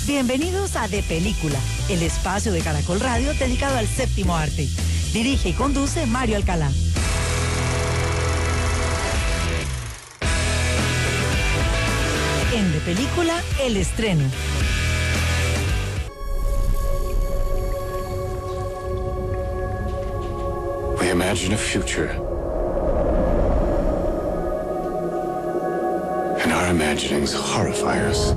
Bienvenidos a De Película, el espacio de Caracol Radio dedicado al séptimo arte. Dirige y conduce Mario Alcalá. En De Película, el estreno. We imagine a future. And our imaginings horrify us.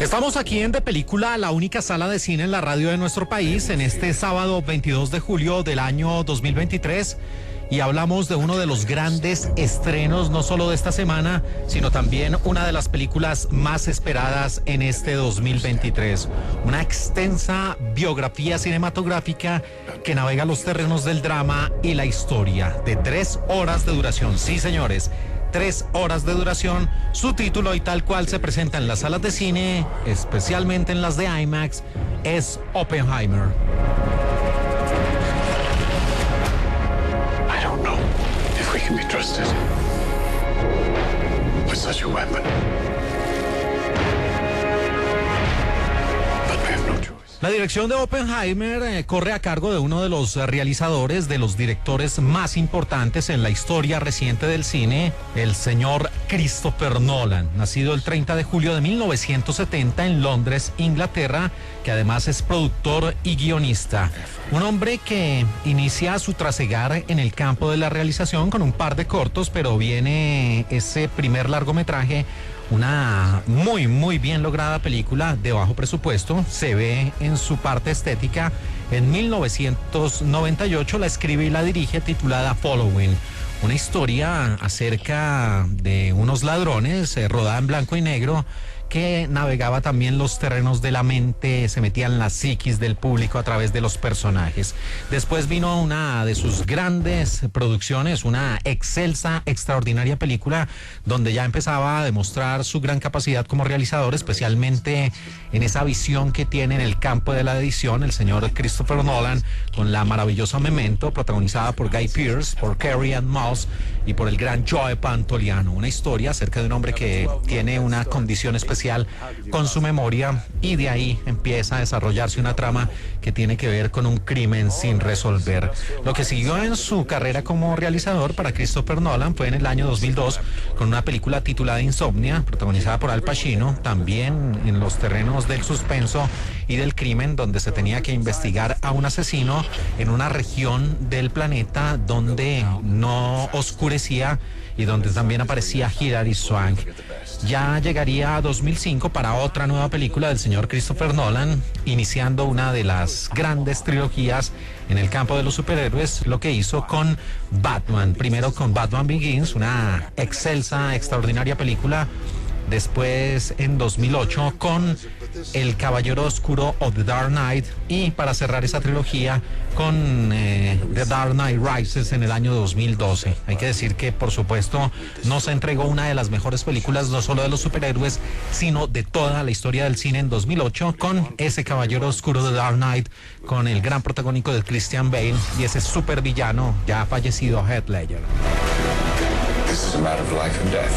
Estamos aquí en De Película, la única sala de cine en la radio de nuestro país, en este sábado 22 de julio del año 2023, y hablamos de uno de los grandes estrenos, no solo de esta semana, sino también una de las películas más esperadas en este 2023. Una extensa biografía cinematográfica que navega los terrenos del drama y la historia, de 3 horas de duración. Sí, señores, 3 horas de duración. Su título, y tal cual se presenta en las salas de cine, especialmente en las de IMAX, es Oppenheimer. I don't know if we can be trusted with such a weapon. But we have no choice. La dirección de Oppenheimer corre a cargo de uno de los realizadores, de los directores más importantes en la historia reciente del cine, el señor Christopher Nolan, nacido el 30 de julio de 1970 en Londres, Inglaterra, que además es productor y guionista. Un hombre que inicia su trasegar en el campo de la realización con un par de cortos, pero viene ese primer largometraje, una muy bien lograda película de bajo presupuesto. Se ve en su parte estética. En 1998 la escribe y la dirige, titulada Following, una historia acerca de unos ladrones, rodada en blanco y negro, que navegaba también los terrenos de la mente, se metía en la psiquis del público a través de los personajes. Después vino una de sus grandes producciones, una excelsa, extraordinaria película, donde ya empezaba a demostrar su gran capacidad como realizador, especialmente en esa visión que tiene en el campo de la edición el señor Christopher Nolan, con la maravillosa Memento, protagonizada por Guy Pearce, por Carrie-Anne Moss y por el gran Joe Pantoliano. Una historia acerca de un hombre que tiene una condición especial con su memoria, y de ahí empieza a desarrollarse una trama que tiene que ver con un crimen sin resolver. Lo que siguió en su carrera como realizador para Christopher Nolan fue en el año 2002 con una película titulada Insomnia, protagonizada por Al Pacino, también en los terrenos del suspenso y del crimen, donde se tenía que investigar a un asesino en una región del planeta donde no oscurecía y donde también aparecía Hilary Swank. Ya llegaría a 2005 para otra nueva película del señor Christopher Nolan, iniciando una de las grandes trilogías en el campo de los superhéroes, lo que hizo con Batman. Primero con Batman Begins, una excelsa, extraordinaria película. Después en 2008 con El Caballero Oscuro o The Dark Knight, y para cerrar esa trilogía con The Dark Knight Rises en el año 2012. Hay que decir que, por supuesto, nos entregó una de las mejores películas, no solo de los superhéroes, sino de toda la historia del cine en 2008 con ese Caballero Oscuro The Dark Knight, con el gran protagónico de Christian Bale y ese supervillano ya fallecido Heath Ledger. This is a matter of life and death.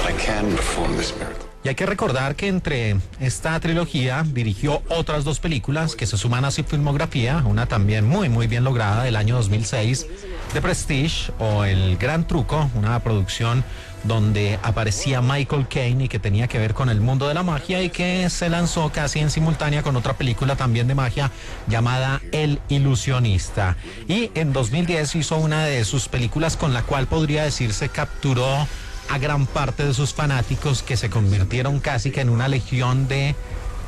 I can perform this miracle. Y hay que recordar que entre esta trilogía dirigió otras 2 películas que se suman a su filmografía, una también muy bien lograda del año 2006, The Prestige o El Gran Truco, una producción donde aparecía Michael Caine y que tenía que ver con el mundo de la magia, y que se lanzó casi en simultánea con otra película también de magia llamada El Ilusionista. Y en 2010 hizo una de sus películas con la cual podría decirse capturó a gran parte de sus fanáticos, que se convirtieron casi que en una legión de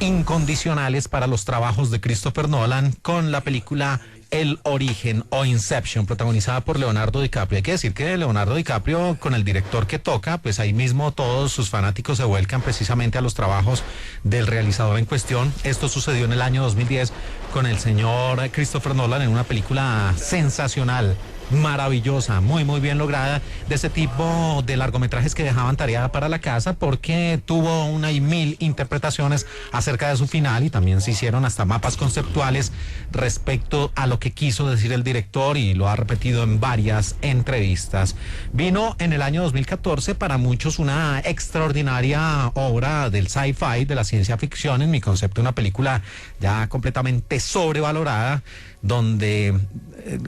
incondicionales para los trabajos de Christopher Nolan, con la película El Origen o Inception, protagonizada por Leonardo DiCaprio. Hay que decir que Leonardo DiCaprio, con el director que toca, pues ahí mismo todos sus fanáticos se vuelcan precisamente a los trabajos del realizador en cuestión. Esto sucedió en el año 2010 con el señor Christopher Nolan en una película sensacional, maravillosa, muy bien lograda, de ese tipo de largometrajes que dejaban tarea para la casa, porque tuvo una y mil interpretaciones acerca de su final y también se hicieron hasta mapas conceptuales respecto a lo que quiso decir el director y lo ha repetido en varias entrevistas. Vino en el año 2014, para muchos una extraordinaria obra del sci-fi, de la ciencia ficción, en mi concepto una película ya completamente sobrevalorada, donde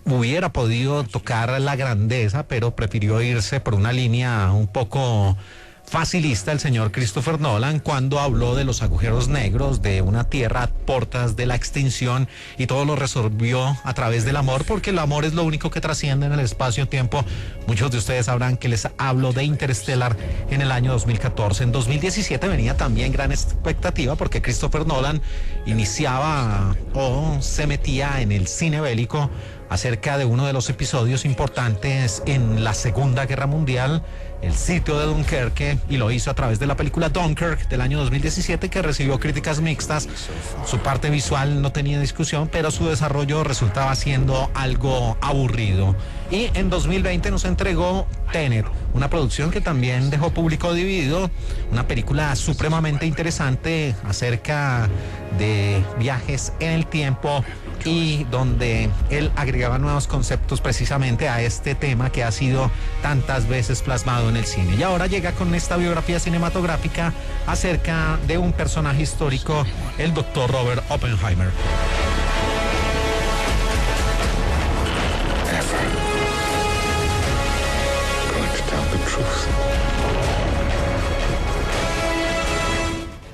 hubiera podido tocar la grandeza, pero prefirió irse por una línea un poco facilista el señor Christopher Nolan cuando habló de los agujeros negros, de una tierra a puertas de la extinción, y todo lo resolvió a través del amor, porque el amor es lo único que trasciende en el espacio-tiempo. Muchos de ustedes sabrán que les hablo de Interstellar en el año 2014. En 2017 venía también gran expectativa, porque Christopher Nolan iniciaba o se metía en el cine bélico acerca de uno de los episodios importantes en la Segunda Guerra Mundial, el sitio de Dunkerque, y lo hizo a través de la película Dunkirk del año 2017, que recibió críticas mixtas. Su parte visual no tenía discusión, pero su desarrollo resultaba siendo algo aburrido. Y en 2020 nos entregó Tenet, una producción que también dejó público dividido, una película supremamente interesante acerca de viajes en el tiempo, y donde él agregaba nuevos conceptos precisamente a este tema que ha sido tantas veces plasmado en el cine. Y ahora llega con esta biografía cinematográfica acerca de un personaje histórico, el doctor Robert Oppenheimer.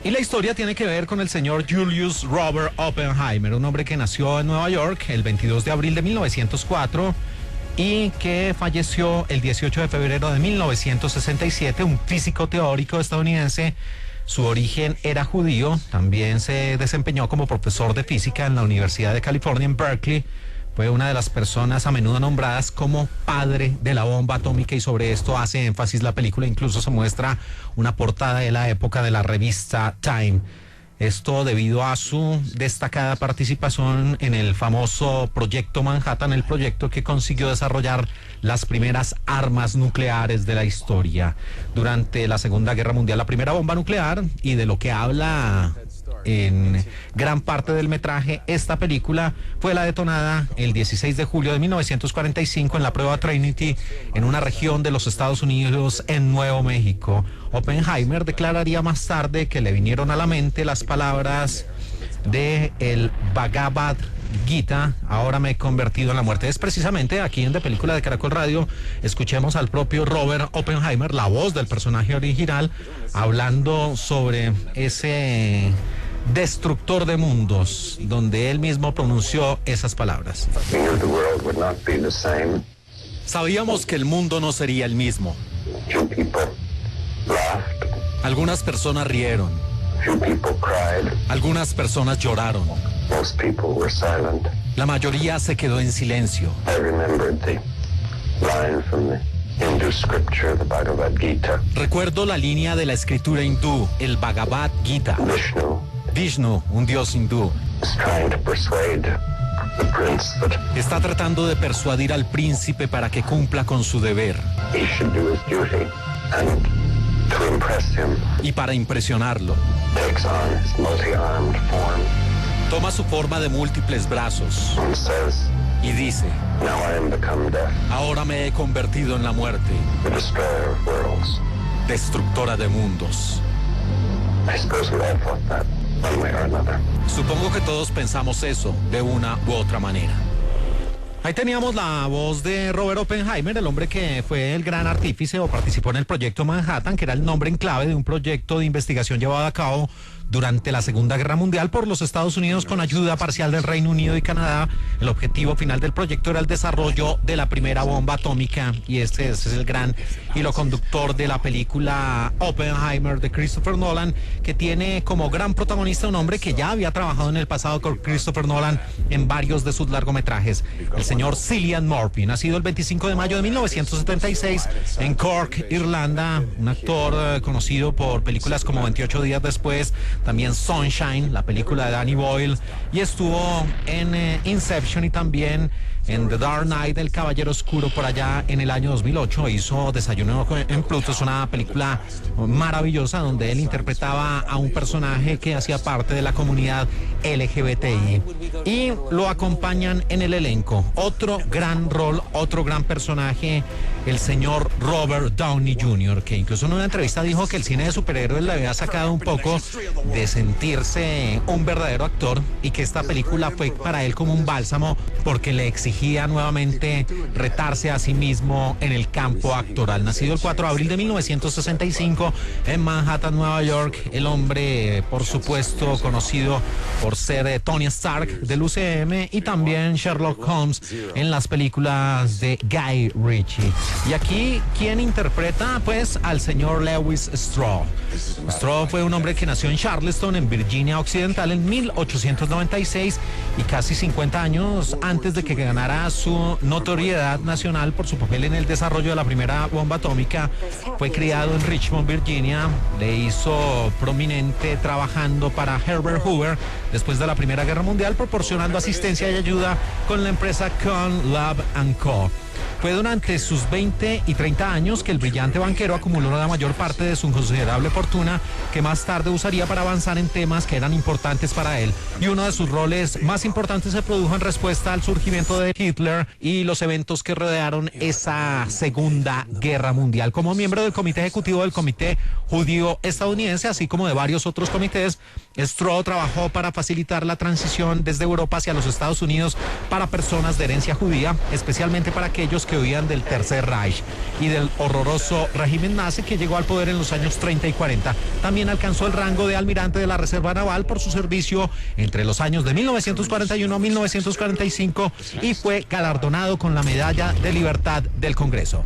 Y la historia tiene que ver con el señor Julius Robert Oppenheimer, un hombre que nació en Nueva York el 22 de abril de 1904 y que falleció el 18 de febrero de 1967, un físico teórico estadounidense. Su origen era judío, también se desempeñó como profesor de física en la Universidad de California en Berkeley. Fue una de las personas a menudo nombradas como padre de la bomba atómica, y sobre esto hace énfasis la película. Incluso se muestra una portada de la época de la revista Time. Esto debido a su destacada participación en el famoso Proyecto Manhattan, el proyecto que consiguió desarrollar las primeras armas nucleares de la historia durante la Segunda Guerra Mundial, la primera bomba nuclear, y de lo que habla en gran parte del metraje esta película fue la detonada el 16 de julio de 1945 en la prueba Trinity, en una región de los Estados Unidos, en Nuevo México. Oppenheimer declararía más tarde que le vinieron a la mente las palabras de el Bhagavad Gita: ahora me he convertido en la muerte. Es precisamente aquí en De Película de Caracol Radio. Escuchemos al propio Robert Oppenheimer, la voz del personaje original, hablando sobre ese destructor de mundos, donde él mismo pronunció esas palabras. Sabíamos que el mundo no sería el mismo. Algunas personas rieron. Algunas personas lloraron. La mayoría se quedó en silencio. Recuerdo la línea de la escritura hindú, el Bhagavad Gita. Vishnu, un dios hindú, está tratando de persuadir al príncipe para que cumpla con su deber. Y para impresionarlo, toma su forma de múltiples brazos y dice: ahora me he convertido en la muerte, destructora de mundos. Supongo que todos pensamos eso de una u otra manera. Ahí teníamos la voz de Robert Oppenheimer, el hombre que fue el gran artífice o participó en el Proyecto Manhattan, que era el nombre en clave de un proyecto de investigación llevado a cabo durante la Segunda Guerra Mundial por los Estados Unidos con ayuda parcial del Reino Unido y Canadá. El objetivo final del proyecto era el desarrollo de la primera bomba atómica, y este es el gran hilo conductor de la película Oppenheimer de Christopher Nolan, que tiene como gran protagonista un hombre que ya había trabajado en el pasado con Christopher Nolan en varios de sus largometrajes, el señor Cillian Murphy, nacido el 25 de mayo de 1976 en Cork, Irlanda, un actor conocido por películas como 28 días después, también Sunshine, la película de Danny Boyle, y estuvo en Inception y también en The Dark Knight, El Caballero Oscuro, por allá en el año 2008. Hizo Desayuno en Pluto, es una película maravillosa donde él interpretaba a un personaje que hacía parte de la comunidad LGBTI. Y lo acompañan en el elenco, otro gran rol, otro gran personaje, el señor Robert Downey Jr., que incluso en una entrevista dijo que el cine de superhéroes le había sacado un poco de sentirse un verdadero actor y que esta película fue para él como un bálsamo porque le exigía nuevamente retarse a sí mismo en el campo actoral. Nacido el 4 de abril de 1965 en Manhattan, Nueva York, el hombre, por supuesto, conocido por ser Tony Stark del UCM y también Sherlock Holmes en las películas de Guy Ritchie. Y aquí, ¿quién interpreta? Pues al señor Lewis Strauss. Strauss fue un hombre que nació en Charleston, en Virginia Occidental, en 1896 y casi 50 años antes de que ganara su notoriedad nacional por su papel en el desarrollo de la primera bomba atómica. Fue criado en Richmond, Virginia. Le hizo prominente trabajando para Herbert Hoover después de la Primera Guerra Mundial, proporcionando asistencia y ayuda con la empresa Con, Lab & Co. Fue durante sus 20 y 30 años que el brillante banquero acumuló la mayor parte de su considerable fortuna, que más tarde usaría para avanzar en temas que eran importantes para él. Y uno de sus roles más importantes se produjo en respuesta al surgimiento de Hitler y los eventos que rodearon esa Segunda Guerra Mundial. Como miembro del comité ejecutivo del Comité Judío Estadounidense, así como de varios otros comités, Strauss trabajó para facilitar la transición desde Europa hacia los Estados Unidos para personas de herencia judía, especialmente para aquellos que huían del Tercer Reich y del horroroso régimen nazi que llegó al poder en los años 30 y 40. También alcanzó el rango de almirante de la Reserva Naval por su servicio entre los años de 1941 a 1945 y fue galardonado con la Medalla de Libertad del Congreso.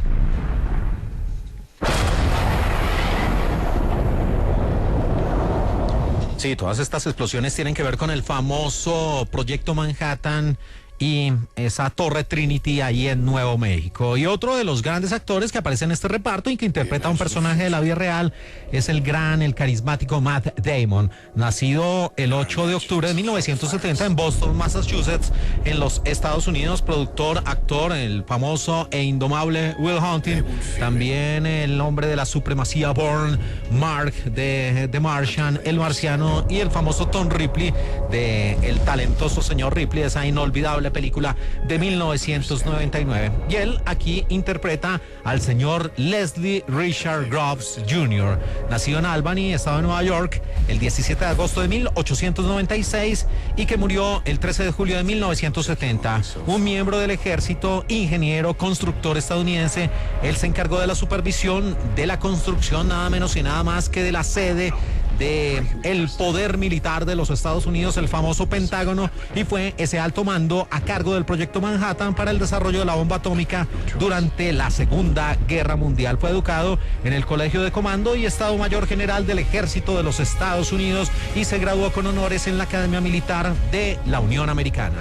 Sí, todas estas explosiones tienen que ver con el famoso Proyecto Manhattan y esa Torre Trinity ahí en Nuevo México. Y otro de los grandes actores que aparece en este reparto y que interpreta a un personaje de la vida real es el carismático Matt Damon, nacido el 8 de octubre de 1970 en Boston, Massachusetts, en los Estados Unidos. Productor, actor, el famoso e indomable Will Hunting, también el hombre de la supremacía Bourne, Mark de The Martian, El Marciano, y el famoso Tom Ripley de el talentoso señor Ripley, esa inolvidable película de 1999. Y él aquí interpreta al señor Leslie Richard Groves Jr., nacido en Albany, estado de Nueva York, el 17 de agosto de 1896 y que murió el 13 de julio de 1970. Un miembro del ejército, ingeniero, constructor estadounidense. Él se encargó de la supervisión de la construcción nada menos y nada más que de la sede de el poder militar de los Estados Unidos, el famoso Pentágono, y fue ese alto mando a cargo del Proyecto Manhattan para el desarrollo de la bomba atómica durante la Segunda Guerra Mundial. Fue educado en el Colegio de Comando y Estado Mayor General del Ejército de los Estados Unidos y se graduó con honores en la Academia Militar de la Unión Americana.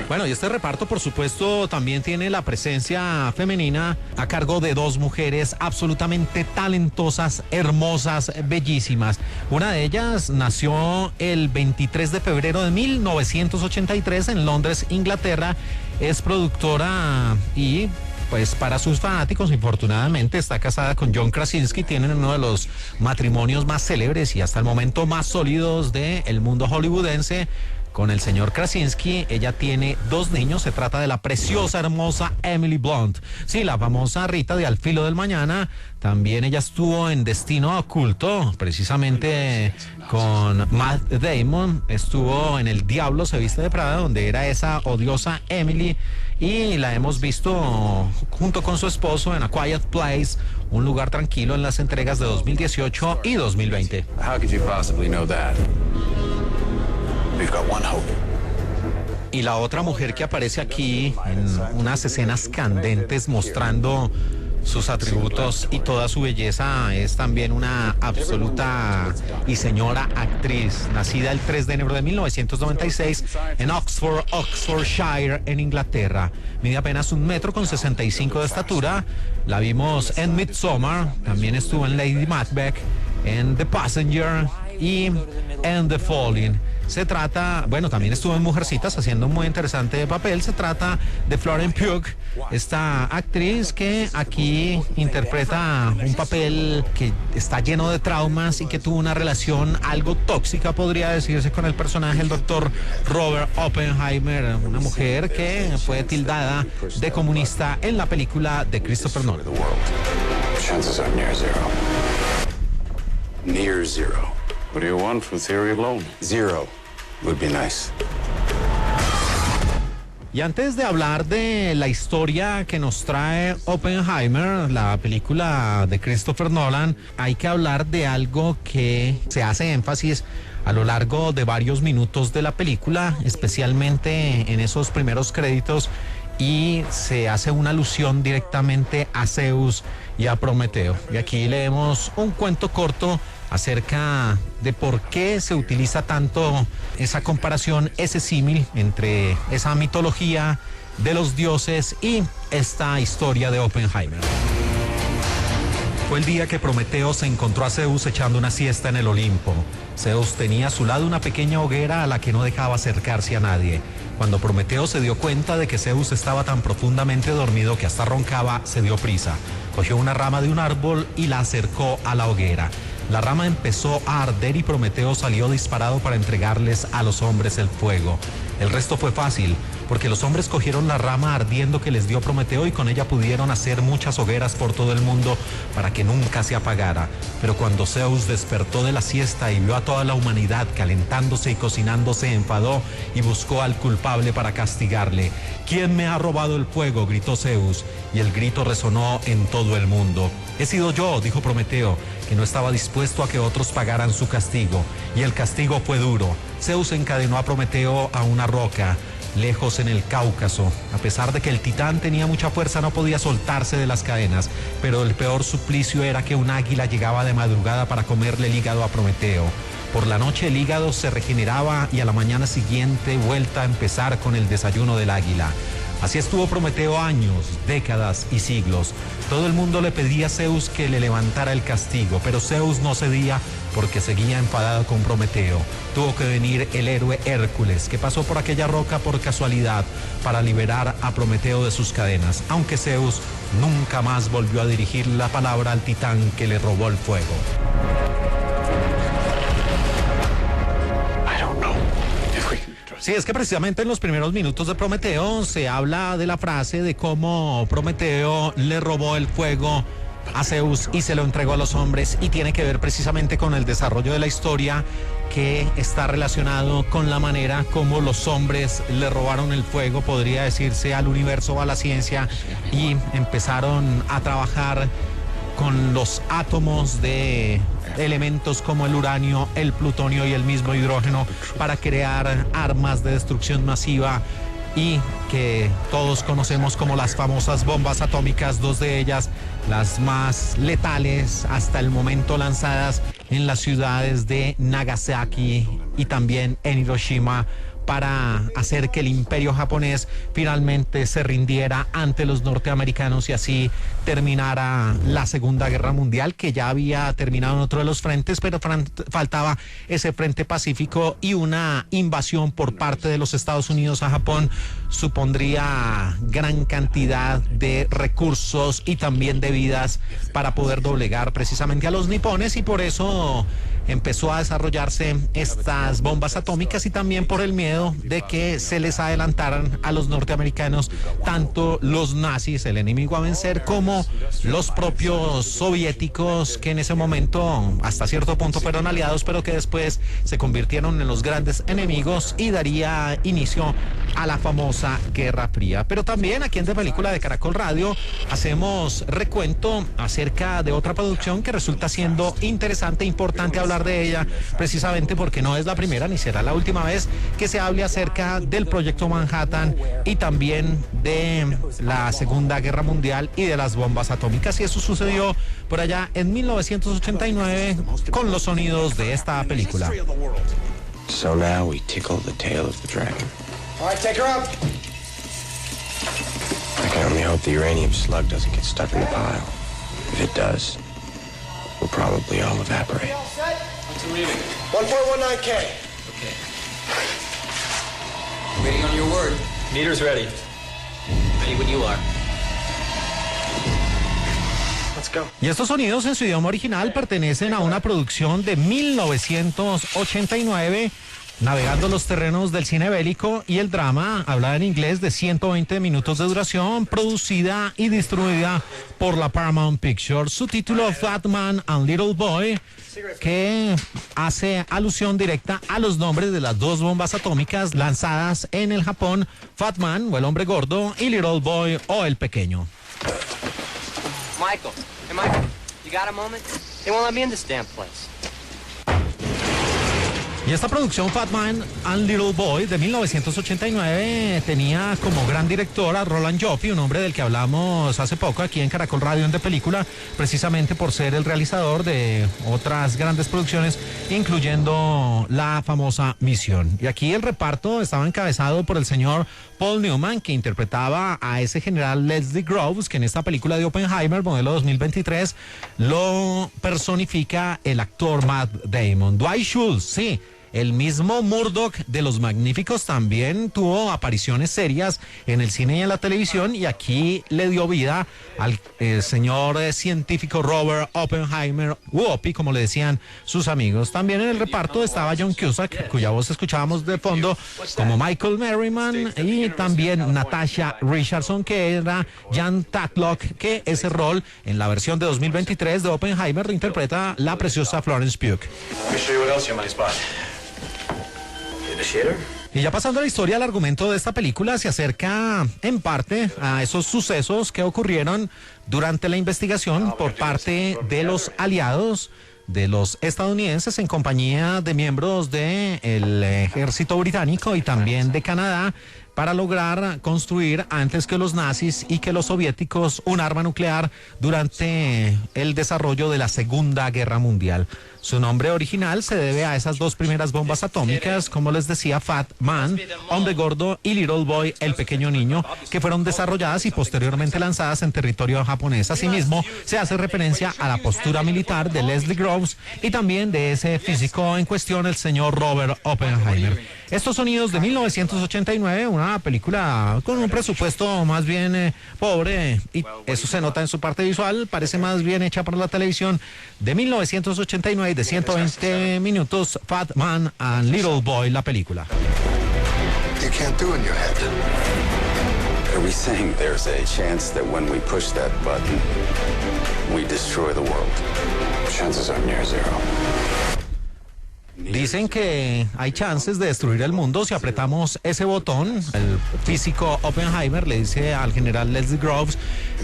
Bueno, y este reparto, por supuesto, también tiene la presencia femenina a cargo de dos mujeres absolutamente talentosas, hermosas, bellísimas. Una de ellas nació el 23 de febrero de 1983 en Londres, Inglaterra. Es productora y, pues, para sus fanáticos, infortunadamente, está casada con John Krasinski. Tienen uno de los matrimonios más célebres y hasta el momento más sólidos del mundo hollywoodense. Con el señor Krasinski, ella tiene dos niños. Se trata de la preciosa, hermosa Emily Blunt. Sí, la famosa Rita de Al filo del mañana. También ella estuvo en Destino Oculto, precisamente con Matt Damon. Estuvo en El Diablo se viste de Prada, donde era esa odiosa Emily. Y la hemos visto junto con su esposo en A Quiet Place, un lugar tranquilo, en las entregas de 2018 y 2020. How could you possibly know that? We've got one hope. Y la otra mujer que aparece aquí en unas escenas candentes mostrando sus atributos y toda su belleza. Es también una absoluta y señora actriz, nacida el 3 de enero de 1996 en Oxford, Oxfordshire, en Inglaterra. Mide apenas 1,65 metros de estatura. La vimos en Midsommar, también estuvo en Lady Macbeth, en The Passenger y en The Falling. Se trata, bueno, también estuvo en Mujercitas haciendo un muy interesante papel. Se trata de Florence Pugh, esta actriz que aquí interpreta un papel que está lleno de traumas y que tuvo una relación algo tóxica, podría decirse, con el personaje del doctor Robert Oppenheimer, una mujer que fue tildada de comunista en la película de Christopher Nolan. Chances are near zero. Near zero. What do you want from theory alone? Zero would be nice. Y antes de hablar de la historia que nos trae Oppenheimer, la película de Christopher Nolan, hay que hablar de algo que se hace énfasis a lo largo de varios minutos de la película, especialmente en esos primeros créditos, y se hace una alusión directamente a Zeus y a Prometeo. Y aquí leemos un cuento corto acerca de por qué se utiliza tanto esa comparación, ese símil entre esa mitología de los dioses y esta historia de Oppenheimer. Fue el día que Prometeo se encontró a Zeus echando una siesta en el Olimpo. Zeus tenía a su lado una pequeña hoguera a la que no dejaba acercarse a nadie. Cuando Prometeo se dio cuenta de que Zeus estaba tan profundamente dormido que hasta roncaba, se dio prisa. Cogió una rama de un árbol y la acercó a la hoguera. La rama empezó a arder y Prometeo salió disparado para entregarles a los hombres el fuego. El resto fue fácil, porque los hombres cogieron la rama ardiendo que les dio Prometeo y con ella pudieron hacer muchas hogueras por todo el mundo para que nunca se apagara. Pero cuando Zeus despertó de la siesta y vio a toda la humanidad calentándose y cocinándose, enfadó y buscó al culpable para castigarle. ¿Quién me ha robado el fuego?, gritó Zeus, y el grito resonó en todo el mundo. He sido yo, dijo Prometeo, que no estaba dispuesto a que otros pagaran su castigo, y el castigo fue duro. Zeus encadenó a Prometeo a una roca, lejos en el Cáucaso. A pesar de que el titán tenía mucha fuerza, no podía soltarse de las cadenas, pero el peor suplicio era que un águila llegaba de madrugada para comerle el hígado a Prometeo. Por la noche el hígado se regeneraba y a la mañana siguiente vuelta a empezar con el desayuno del águila. Así estuvo Prometeo años, décadas y siglos. Todo el mundo le pedía a Zeus que le levantara el castigo, pero Zeus no cedía porque seguía enfadado con Prometeo. Tuvo que venir el héroe Hércules, que pasó por aquella roca por casualidad para liberar a Prometeo de sus cadenas, aunque Zeus nunca más volvió a dirigir la palabra al titán que le robó el fuego. Sí, es que precisamente en los primeros minutos de Prometeo se habla de la frase de cómo Prometeo le robó el fuego a Zeus y se lo entregó a los hombres, y tiene que ver precisamente con el desarrollo de la historia, que está relacionado con la manera como los hombres le robaron el fuego, podría decirse, al universo o a la ciencia, y empezaron a trabajar con los átomos de elementos como el uranio, el plutonio y el mismo hidrógeno para crear armas de destrucción masiva, y que todos conocemos como las famosas bombas atómicas, dos de ellas las más letales hasta el momento lanzadas en las ciudades de Nagasaki y también en Hiroshima, para hacer que el imperio japonés finalmente se rindiera ante los norteamericanos y así terminara la Segunda Guerra Mundial, que ya había terminado en otro de los frentes, pero faltaba ese frente pacífico, y una invasión por parte de los Estados Unidos a Japón supondría gran cantidad de recursos y también de vidas para poder doblegar precisamente a los nipones, y por eso empezó a desarrollarse estas bombas atómicas, y también por el miedo de que se les adelantaran a los norteamericanos tanto los nazis, el enemigo a vencer, como los propios soviéticos, que en ese momento hasta cierto punto fueron aliados, pero que después se convirtieron en los grandes enemigos, y daría inicio a la famosa Guerra Fría. Pero también aquí en De Película de Caracol Radio hacemos recuento acerca de otra producción que resulta siendo interesante, importante hablar de ella, precisamente porque no es la primera ni será la última vez que se hable acerca del Proyecto Manhattan y también de la Segunda Guerra Mundial y de las bombas atómicas. Y eso sucedió por allá en 1989 con los sonidos de esta película. So now we tickle the tail of the dragon. All right, take her up. I can only hope the uranium slug doesn't get stuck in the pile. If it does, we'll probably all evaporate. What's the reading? 1.19K. Okay. Waiting on your word. Meter's ready. Ready when you are. Let's go. Y estos sonidos en su idioma original pertenecen a una producción de 1989, navegando los terrenos del cine bélico y el drama, hablada en inglés, de 120 minutos de duración, producida y distribuida por la Paramount Pictures. Su título, Fat Man and Little Boy, que hace alusión directa a los nombres de las dos bombas atómicas lanzadas en el Japón, Fat Man, o el hombre gordo, y Little Boy, o el pequeño. Michael. Hey, Michael. You got a moment? They won't let me in this damn place. Y esta producción, Fat Man and Little Boy, de 1989, tenía como gran director a Roland Joffe, un hombre del que hablamos hace poco aquí en Caracol Radio en De Película, precisamente por ser el realizador de otras grandes producciones, incluyendo la famosa Misión. Y aquí el reparto estaba encabezado por el señor Paul Newman, que interpretaba a ese general Leslie Groves, que en esta película de Oppenheimer, modelo 2023, lo personifica el actor Matt Damon. Dwight Schultz, sí, el mismo Murdoch de Los Magníficos, también tuvo apariciones serias en el cine y en la televisión, y aquí le dio vida al señor científico Robert Oppenheimer, Whoopi, como le decían sus amigos. También en el reparto estaba John Cusack, cuya voz escuchábamos de fondo, como Michael Merriman, y también Natasha Richardson, que era Jan Tatlock, que ese rol en la versión de 2023 de Oppenheimer lo interpreta la preciosa Florence Pugh. Y ya pasando a la historia, el argumento de esta película se acerca en parte a esos sucesos que ocurrieron durante la investigación por parte de los aliados, de los estadounidenses, en compañía de miembros del ejército británico y también de Canadá, para lograr construir antes que los nazis y que los soviéticos un arma nuclear durante el desarrollo de la Segunda Guerra Mundial. Su nombre original se debe a esas dos primeras bombas atómicas, como les decía, Fat Man, hombre gordo, y Little Boy, el pequeño niño, que fueron desarrolladas y posteriormente lanzadas en territorio japonés. Asimismo, se hace referencia a la postura militar de Leslie Groves y también de ese físico en cuestión, el señor Robert Oppenheimer. Estos sonidos de 1989, una película con un presupuesto más bien pobre, y eso se nota en su parte visual, parece más bien hecha para la televisión, de 1989, de 120 minutos, Fat Man and Little Boy, la película. You can't do in your head. Are we saying there's a chance that when we push that button, we destroy the world? Chances are near zero. Dicen que hay chances de destruir el mundo si apretamos ese botón. El físico Oppenheimer le dice al general Leslie Groves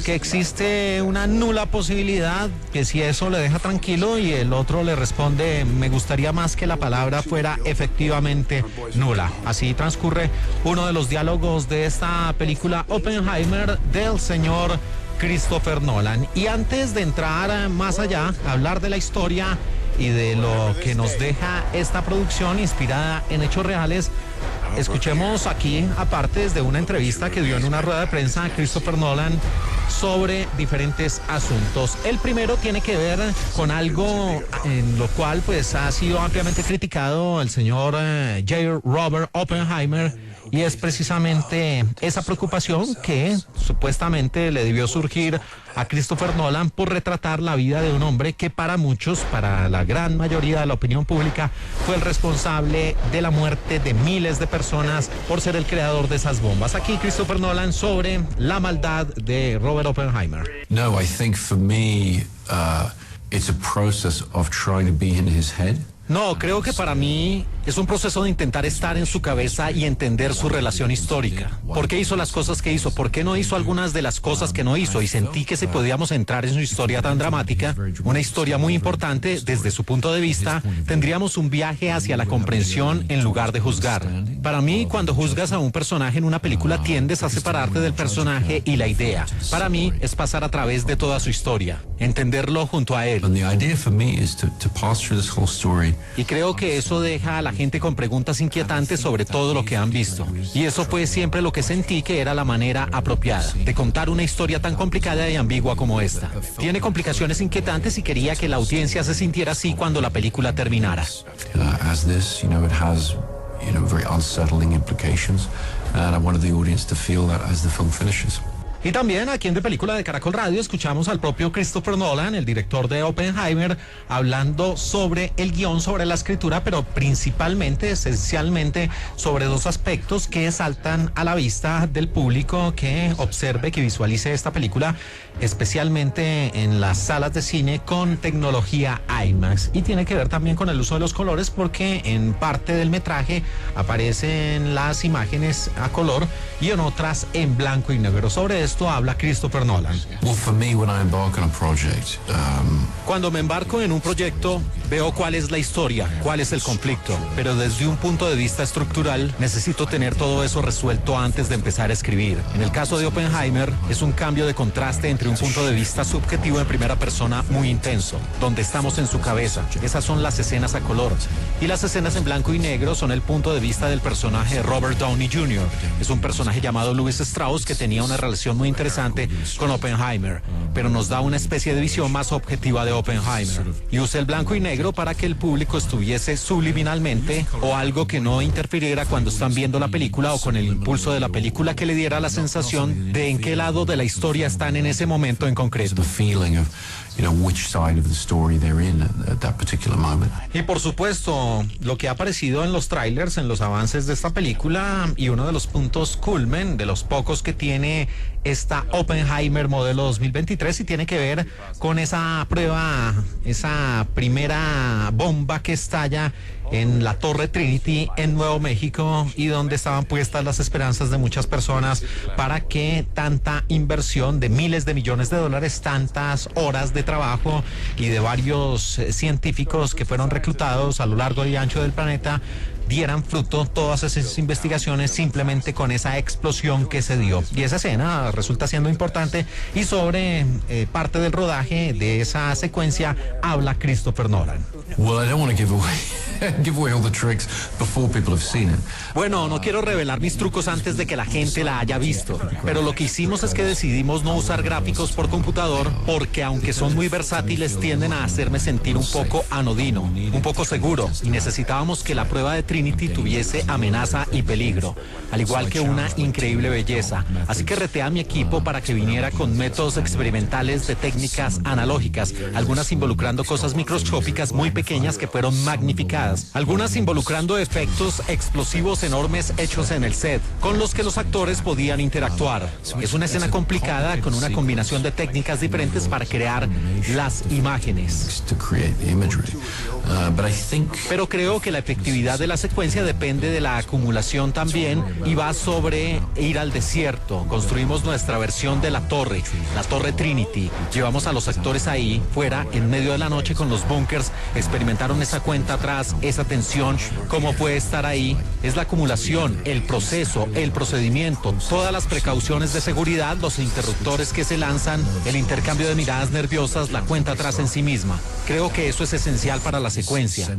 que existe una nula posibilidad, que si eso le deja tranquilo, y el otro le responde: me gustaría más que la palabra fuera efectivamente nula. Así transcurre uno de los diálogos de esta película Oppenheimer del señor Christopher Nolan. Y antes de entrar más allá, hablar de la historia y de lo que nos deja esta producción inspirada en hechos reales, escuchemos aquí, aparte de una entrevista que dio en una rueda de prensa a Christopher Nolan sobre diferentes asuntos. El primero tiene que ver con algo en lo cual pues ha sido ampliamente criticado el señor J. Robert Oppenheimer, y es precisamente esa preocupación que supuestamente le debió surgir a Christopher Nolan por retratar la vida de un hombre que para muchos, para la gran mayoría de la opinión pública, fue el responsable de la muerte de miles de personas por ser el creador de esas bombas. Aquí Christopher Nolan sobre la maldad de Robert Oppenheimer. No, I think for me, it's a process of trying to be in his head. No, creo que para mí es un proceso de intentar estar en su cabeza y entender su relación histórica. ¿Por qué hizo las cosas que hizo? ¿Por qué no hizo algunas de las cosas que no hizo? Y sentí que si podíamos entrar en su historia tan dramática, una historia muy importante desde su punto de vista, tendríamos un viaje hacia la comprensión en lugar de juzgar. Para mí, cuando juzgas a un personaje en una película, tiendes a separarte del personaje y la idea. Para mí, es pasar a través de toda su historia, entenderlo junto a él. Y creo que eso deja a la gente con preguntas inquietantes sobre todo lo que han visto. Y eso fue siempre lo que sentí que era la manera apropiada de contar una historia tan complicada y ambigua como esta. Tiene complicaciones inquietantes y quería que la audiencia se sintiera así cuando la película terminara. Very unsettling implications, and I wanted the audience to feel that as the film finishes. Y también aquí en De Película de Caracol Radio escuchamos al propio Christopher Nolan, el director de Oppenheimer, hablando sobre el guión, sobre la escritura, pero principalmente, esencialmente, sobre dos aspectos que saltan a la vista del público que observe, que visualice esta película, especialmente en las salas de cine con tecnología IMAX. Y tiene que ver también con el uso de los colores, porque en parte del metraje aparecen las imágenes a color y en otras en blanco y negro. Sobre esto habla Christopher Nolan. Well, for me, when I embark on a project, Cuando me embarco en un proyecto, veo cuál es la historia, cuál es el conflicto, pero desde un punto de vista estructural, necesito tener todo eso resuelto antes de empezar a escribir. En el caso de Oppenheimer, es un cambio de contraste entre un punto de vista subjetivo en primera persona muy intenso, donde estamos en su cabeza. Esas son las escenas a color. Y las escenas en blanco y negro son el punto de vista del personaje Robert Downey Jr. Es un personaje llamado Louis Strauss que tenía una relación muy interesante con Oppenheimer, pero nos da una especie de visión más objetiva de Oppenheimer. Y usa el blanco y negro para que el público estuviese subliminalmente o algo que no interfiriera cuando están viendo la película o con el impulso de la película que le diera la sensación de en qué lado de la historia están en ese momento en concreto. the feeling of, which side of the story they're in at that particular moment. Y por supuesto, lo que ha aparecido en los trailers, en los avances de esta película, y uno de los puntos culmen, de los pocos que tiene esta Oppenheimer modelo 2023, y tiene que ver con esa prueba, esa primera bomba que estalla en la Torre Trinity en Nuevo México, y donde estaban puestas las esperanzas de muchas personas para que tanta inversión de miles de millones de dólares, tantas horas de trabajo y de varios científicos que fueron reclutados a lo largo y ancho del planeta, dieran fruto todas esas investigaciones simplemente con esa explosión que se dio. Y esa escena resulta siendo importante, y sobre parte del rodaje de esa secuencia habla Christopher Nolan. Well, I don't want to give away all the tricks before people have seen it. Bueno, no quiero revelar mis trucos antes de que la gente la haya visto, pero lo que hicimos es que decidimos no usar gráficos por computador porque, aunque son muy versátiles, tienden a hacerme sentir un poco anodino, un poco seguro, y necesitábamos que la prueba de Trinity tuviese amenaza y peligro, al igual que una increíble belleza. Así que reté a mi equipo para que viniera con métodos experimentales de técnicas analógicas, algunas involucrando cosas microscópicas muy pequeñas que fueron magnificadas, algunas involucrando efectos explosivos enormes hechos en el set, con los que los actores podían interactuar. Es una escena complicada con una combinación de técnicas diferentes para crear las imágenes. To create the imagery. But I think Pero creo que la efectividad de la secuencia depende de la acumulación también, y va sobre ir al desierto. Construimos nuestra versión de la Torre Trinity. Llevamos a los actores ahí, fuera, en medio de la noche con los búnkers, experimentaron esa cuenta atrás, esa tensión, cómo fue estar ahí. Es la acumulación, el proceso, el procedimiento, todas las precauciones de seguridad, los interruptores que se lanzan, el intercambio de miradas nerviosas, la cuenta atrás en sí misma. Creo que eso es esencial para la secuencia.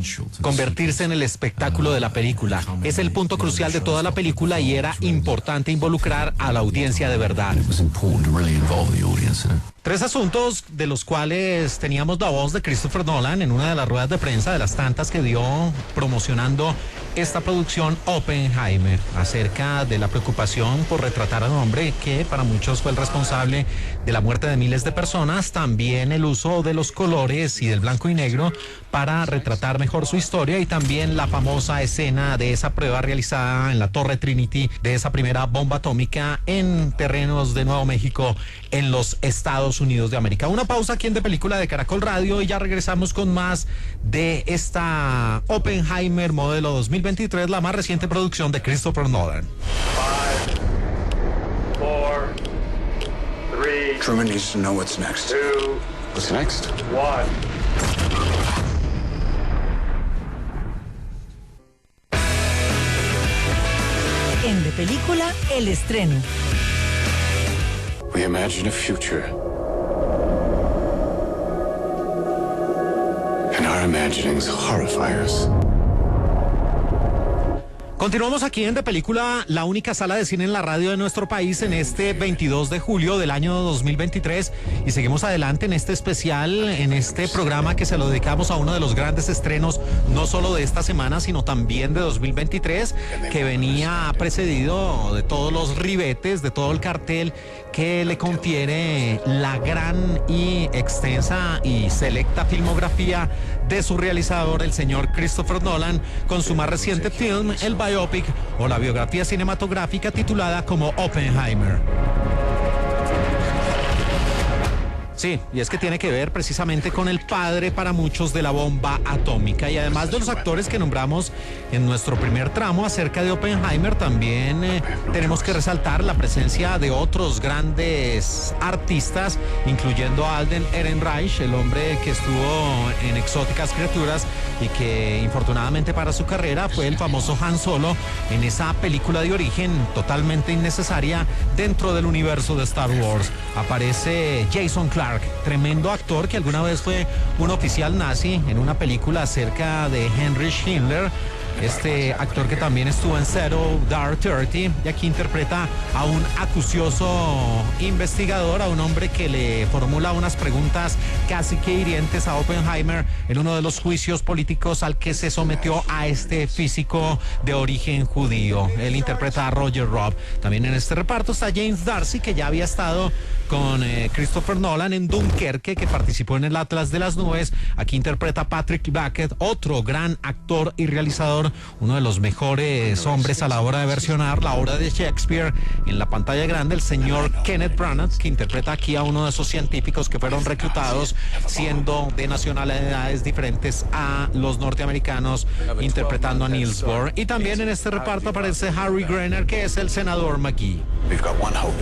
Convertirse en el espectáculo de la película es el punto crucial de toda la película, y era importante involucrar a la audiencia de verdad. it was important to really involve the audience in it. Tres asuntos de los cuales teníamos la voz de Christopher Nolan en una de las ruedas de prensa, de las tantas que dio promocionando esta producción Oppenheimer, acerca de la preocupación por retratar a un hombre que para muchos fue el responsable de la muerte de miles de personas, también el uso de los colores y del blanco y negro para retratar mejor su historia, y también la famosa escena de esa prueba realizada en la Torre Trinity, de esa primera bomba atómica en terrenos de Nuevo México, en los Estados Unidos de América. Una pausa aquí en De Película de Caracol Radio, y ya regresamos con más de esta película Oppenheimer modelo 2023, la más reciente producción de Christopher Nolan. 5, 4, 3, Truman needs to know what's next. 2, What's next? 1. En De Película, el estreno. We imagine a future. And our imaginings horrify us. Continuamos aquí en De Película, la única sala de cine en la radio de nuestro país en este 22 de julio del año 2023 y seguimos adelante en este especial, en este programa que se lo dedicamos a uno de los grandes estrenos, no solo de esta semana, sino también de 2023, que venía precedido de todos los ribetes, de todo el cartel que le confiere la gran y extensa y selecta filmografía de su realizador, el señor Christopher Nolan, con su más reciente film, el biopic o la biografía cinematográfica titulada como Oppenheimer. Sí, y es que tiene que ver precisamente con el padre para muchos de la bomba atómica, y además de los actores que nombramos en nuestro primer tramo acerca de Oppenheimer, también tenemos que resaltar la presencia de otros grandes artistas, incluyendo a Alden Ehrenreich, el hombre que estuvo en Exóticas Criaturas y que infortunadamente para su carrera fue el famoso Han Solo en esa película de origen totalmente innecesaria dentro del universo de Star Wars. Aparece Jason Clarke, tremendo actor que alguna vez fue un oficial nazi en una película acerca de Heinrich Himmler. Este actor que también estuvo en Zero Dark 30 y aquí interpreta a un acucioso investigador, a un hombre que le formula unas preguntas casi que hirientes a Oppenheimer en uno de los juicios políticos al que se sometió a este físico de origen judío. Él interpreta a Roger Robb. También en este reparto está James D'Arcy, que ya había estado con Christopher Nolan en Dunkerque, que participó en el Atlas de las Nubes. Aquí interpreta a Patrick Backett, otro gran actor y realizador, uno de los mejores hombres a la hora de versionar la obra de Shakespeare en la pantalla grande, el señor Kenneth Branagh, que interpreta aquí a uno de esos científicos que fueron reclutados siendo de nacionalidades diferentes a los norteamericanos, interpretando a Niels Bohr. Y también en este reparto aparece Harry Grenner, que es el senador McGee. We've got one hope.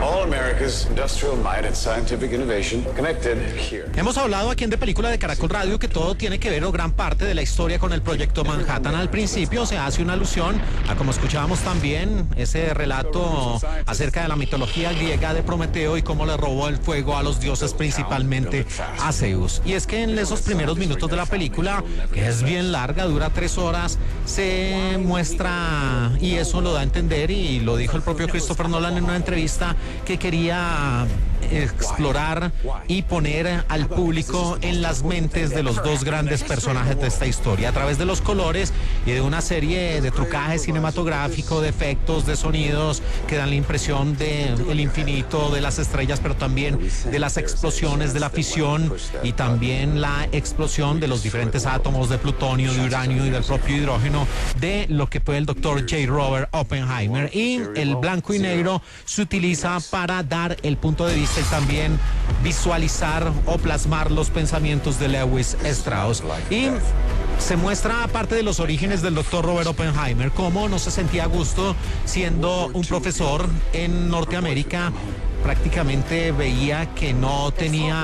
All America's industrial might and scientific innovation connected here. Hemos hablado aquí en De Película de Caracol Radio que todo tiene que ver, o gran parte de la historia, con el proyecto Manhattan. Al principio se hace una alusión a, como escuchábamos también, ese relato acerca de la mitología griega de Prometeo y cómo le robó el fuego a los dioses, principalmente a Zeus. Y es que en esos primeros minutos de la película, que es bien larga, dura 3 horas, se muestra, y eso lo da a entender, y lo dijo el propio Christopher Nolan en una entrevista, que quería explorar y poner al público en las mentes de los dos grandes personajes de esta historia a través de los colores y de una serie de trucajes cinematográficos, de efectos, de sonidos que dan la impresión de el infinito, de las estrellas, pero también de las explosiones, de la fisión y también la explosión de los diferentes átomos de plutonio, de uranio y del propio hidrógeno de lo que fue el doctor J. Robert Oppenheimer. Y el blanco y negro se utiliza para dar el punto de vista y también visualizar o plasmar los pensamientos de Lewis Strauss. Y se muestra parte de los orígenes del doctor Robert Oppenheimer, cómo no se sentía a gusto siendo un profesor en Norteamérica. Prácticamente veía que no tenía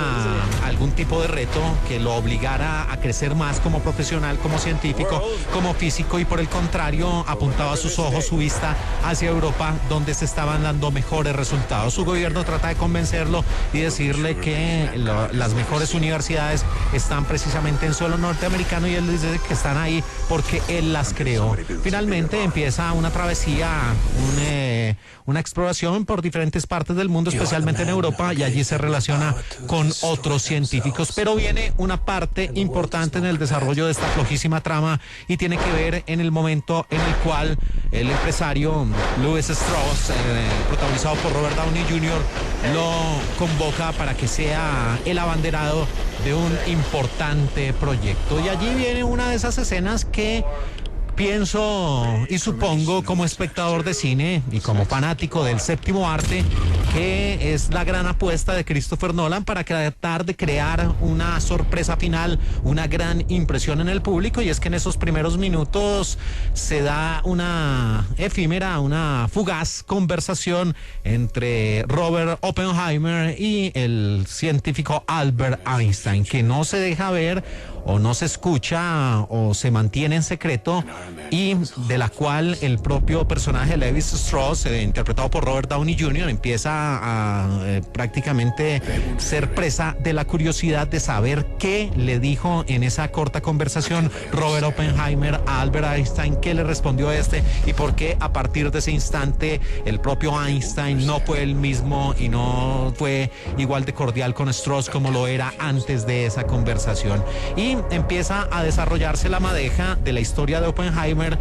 algún tipo de reto que lo obligara a crecer más como profesional, como científico, como físico, y por el contrario apuntaba sus ojos, su vista hacia Europa, donde se estaban dando mejores resultados. Su gobierno trata de convencerlo y decirle que las mejores universidades están precisamente en suelo norteamericano, y él dice que están ahí porque él las creó. Finalmente empieza una travesía, una exploración por diferentes partes del mundo, especialmente en Europa, y allí se relaciona con otros científicos. Pero viene una parte importante en el desarrollo de esta flojísima trama y tiene que ver en el momento en el cual el empresario Lewis Strauss, protagonizado por Robert Downey Jr., lo convoca para que sea el abanderado de un importante proyecto. Y allí viene una de esas escenas que Pienso y supongo como espectador de cine y como fanático del séptimo arte que es la gran apuesta de Christopher Nolan para tratar de crear una sorpresa final, una gran impresión en el público, y es que en esos primeros minutos se da una efímera, una fugaz conversación entre Robert Oppenheimer y el científico Albert Einstein, que no se deja ver o no se escucha o se mantiene en secreto, y de la cual el propio personaje Levi Strauss, interpretado por Robert Downey Jr., empieza a prácticamente ser presa de la curiosidad de saber qué le dijo en esa corta conversación Robert Oppenheimer a Albert Einstein, qué le respondió y por qué a partir de ese instante el propio Einstein no fue el mismo y no fue igual de cordial con Strauss como lo era antes de esa conversación. Y empieza a desarrollarse la madeja de la historia de Oppenheimer,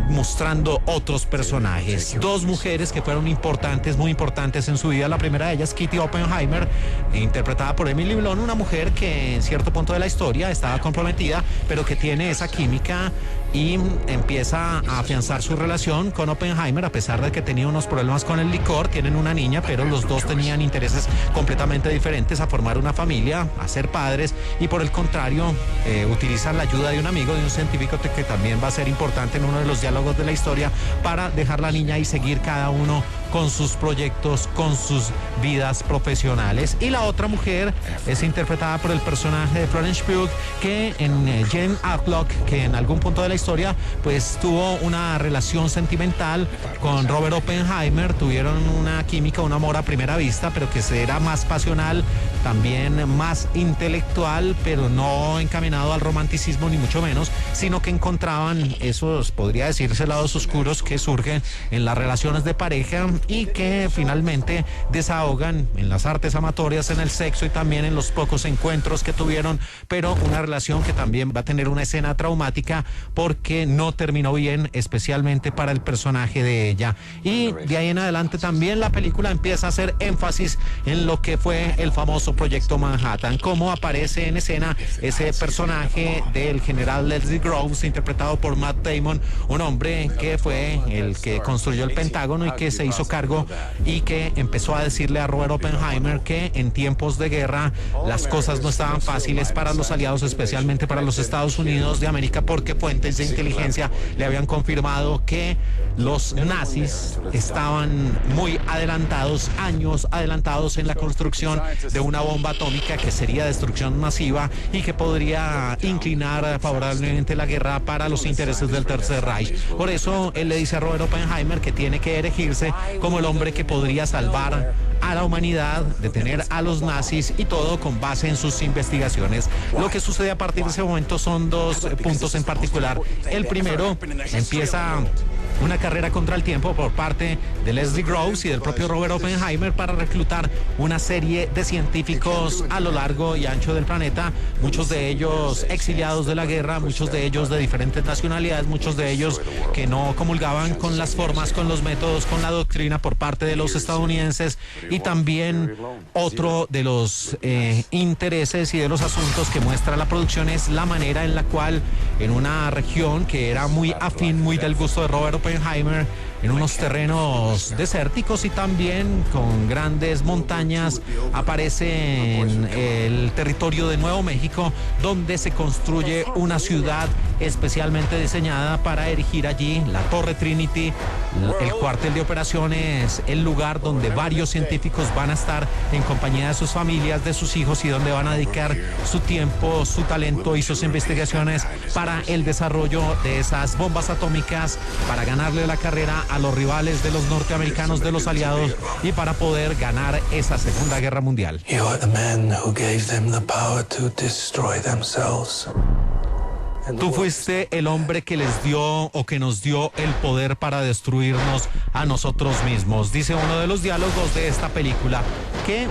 mostrando otros personajes, dos mujeres que fueron importantes, muy importantes en su vida. La primera de ellas, Kitty Oppenheimer, interpretada por Emily Blunt, una mujer que en cierto punto de la historia estaba comprometida, pero que tiene esa química y empieza a afianzar su relación con Oppenheimer, a pesar de que tenía unos problemas con el licor. Tienen una niña, pero los dos tenían intereses completamente diferentes: a formar una familia, a ser padres, y por el contrario utilizan la ayuda de un amigo, de un científico que también va a ser importante en uno de los diálogos de la historia, para dejar la niña y seguir cada uno con sus proyectos, con sus vidas profesionales. Y la otra mujer es interpretada por el personaje de Florence Pugh, que en Jane Atlock, que en algún punto de la historia pues tuvo una relación sentimental con Robert Oppenheimer, tuvieron una química, un amor a primera vista, pero que era más pasional, también más intelectual, pero no encaminado al romanticismo ni mucho menos, sino que encontraban esos, podría decirse, lados oscuros que surgen en las relaciones de pareja y que finalmente desahogan en las artes amatorias, en el sexo y también en los pocos encuentros que tuvieron, pero una relación que también va a tener una escena traumática porque no terminó bien, especialmente para el personaje de ella. Y de ahí en adelante también la película empieza a hacer énfasis en lo que fue el famoso Proyecto Manhattan, cómo aparece en escena ese personaje del general Leslie Groves, interpretado por Matt Damon, un hombre que fue el que construyó el Pentágono y que se hizo cargo y que empezó a decirle a Robert Oppenheimer que en tiempos de guerra las cosas no estaban fáciles para los aliados, especialmente para los Estados Unidos de América, porque fuentes de inteligencia le habían confirmado que los nazis estaban muy adelantados, años adelantados en la construcción de una bomba atómica que sería destrucción masiva y que podría inclinar favorablemente la guerra para los intereses del Tercer Reich. Por eso él le dice a Robert Oppenheimer que tiene que erigirse como el hombre que podría salvar a la humanidad, detener a los nazis, y todo con base en sus investigaciones. Lo que sucede a partir de ese momento son dos puntos en particular. El primero, empieza una carrera contra el tiempo por parte de Leslie Groves y del propio Robert Oppenheimer para reclutar una serie de científicos a lo largo y ancho del planeta, muchos de ellos exiliados de la guerra, muchos de ellos de diferentes nacionalidades, muchos de ellos que no comulgaban con las formas, con los métodos, con la doctrina por parte de los estadounidenses. Y también otro de los intereses y de los asuntos que muestra la producción es la manera en la cual en una región que era muy afín, muy del gusto de Robert Oppenheimer, en unos terrenos desérticos y también con grandes montañas, aparece en el territorio de Nuevo México, donde se construye una ciudad especialmente diseñada para erigir allí la Torre Trinity, el cuartel de operaciones, el lugar donde varios científicos van a estar en compañía de sus familias, de sus hijos, y donde van a dedicar su tiempo, su talento y sus investigaciones para el desarrollo de esas bombas atómicas, para ganarle la carrera a los rivales de los norteamericanos, de los aliados, y para poder ganar esa Segunda Guerra Mundial. You are the men who gave them the power to destroy themselves. Tú fuiste el hombre que les dio o que nos dio el poder para destruirnos a nosotros mismos, dice uno de los diálogos de esta película, que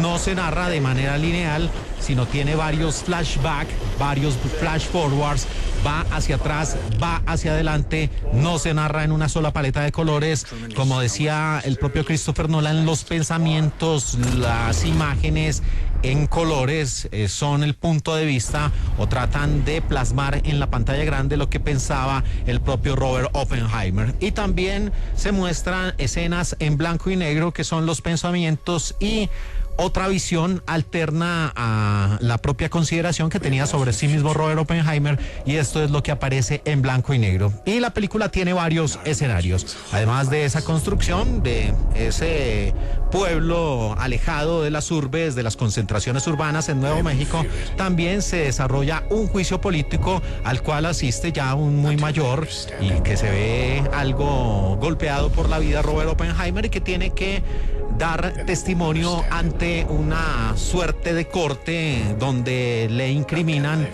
no se narra de manera lineal, sino tiene varios flashbacks, varios flash forwards, va hacia atrás, va hacia adelante, no se narra en una sola paleta de colores. Como decía el propio Christopher Nolan, los pensamientos, las imágenes en colores son el punto de vista o tratan de plasmar en la pantalla grande lo que pensaba el propio Robert Oppenheimer. Y también se muestran escenas en blanco y negro que son los pensamientos y otra visión alterna a la propia consideración que tenía sobre sí mismo Robert Oppenheimer, y esto es lo que aparece en blanco y negro. Y la película tiene varios escenarios, además de esa construcción de ese pueblo alejado de las urbes, de las concentraciones urbanas en Nuevo México. También se desarrolla un juicio político al cual asiste ya un muy mayor y que se ve algo golpeado por la vida Robert Oppenheimer, y que tiene que dar testimonio ante una suerte de corte donde le incriminan,